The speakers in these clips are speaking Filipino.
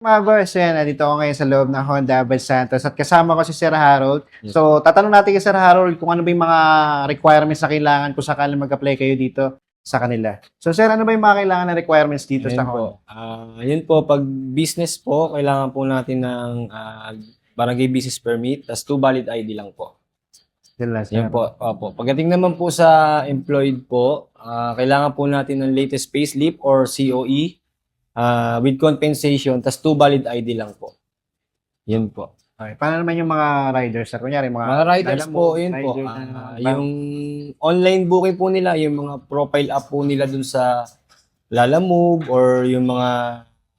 Mga boss, ayan, nandito ako ngayon sa loob ng Honda Abad Santos at kasama ko si Sir Harold. Yes. So, tatanong natin kay Sir Harold kung ano ba yung mga requirements na kailangan kung sakaling mag-apply kayo dito sa kanila. So, Sir, ano ba yung mga kailangan na requirements dito sa Ayun po. Honda? Yun po, pag business po, kailangan po natin ng barangay business permit, tas 2 valid ID lang po. Yun lang, Sir. Yun po. Opo. Pagdating naman po sa employed po, kailangan po natin ng latest payslip or COE with compensation, tas 2 valid ID lang po. Yun po. Okay. Paano naman yung mga riders, Sir? Kunyari, Mga riders alam po, mo, yun po. rider na Yung online booking po nila, yung mga profile app po nila dun sa Lalamove or yung mga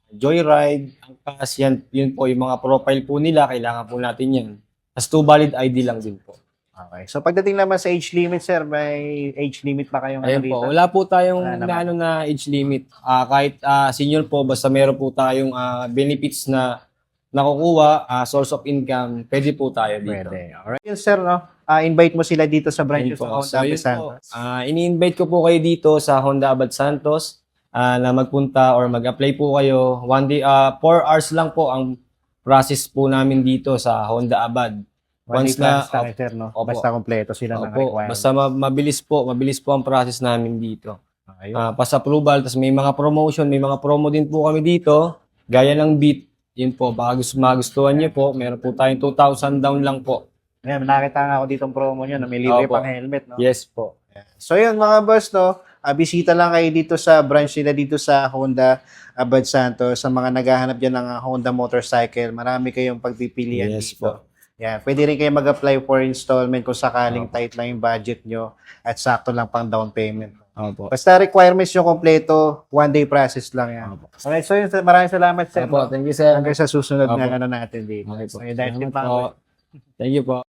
Joyride, Angkas, yan, yun po, yung mga profile po nila, kailangan po natin yan. As 2 valid ID lang din po. Okay. So, pagdating naman sa age limit, Sir, may age limit ba kayong Ayun ano po, dito? wala po tayong Wala naman. naano na age limit. Kahit senior po, basta meron po tayong benefits na nakukuha, source of income, pwede po tayo dito. Pwede. Alright. Yun, Sir, no? Invite mo sila dito sa branches Ayun po. ng Honda So, Abad yun po. Santos. Ini-invite ko po kayo dito sa Honda Abad Santos na magpunta or mag-apply po kayo. 1 day, 4 hours lang po ang process po namin dito sa Honda Abad. Once Once na, na, Sir, no? opo. Basta kompleto sila ng Opo, requirements. basta mabilis po ang process namin dito. Ayun. Pas-approval, tapos may mga promotion, may mga promo din po kami dito, gaya ng Beat. Yun po, baka magustuhan niyo po, meron po tayong 2,000 down lang po. Ayan, nakita nga ako ditong promo nyo na may libre Opo. pang helmet, no? Yes po. So yun mga boss, no? Bisita lang kayo dito sa branch nila dito sa Honda Abad Santos. Sa mga naghahanap dyan ng Honda motorcycle, marami kayong pagpipilian Yes dito. po. Yan, pwede rin kayo mag-apply for installment kung sakaling Opo. tight lang yung budget nyo at sakto lang pang down payment. Opo. Basta requirements nyo kompleto, 1-day process lang yan. Opo. Alright, so yun, maraming salamat, Sir. Opo, no? thank you sir. Hanggang sa susunod Opo. na ano natin dito. Okay po. So yun, dahil Salamat din pa po. Thank you po.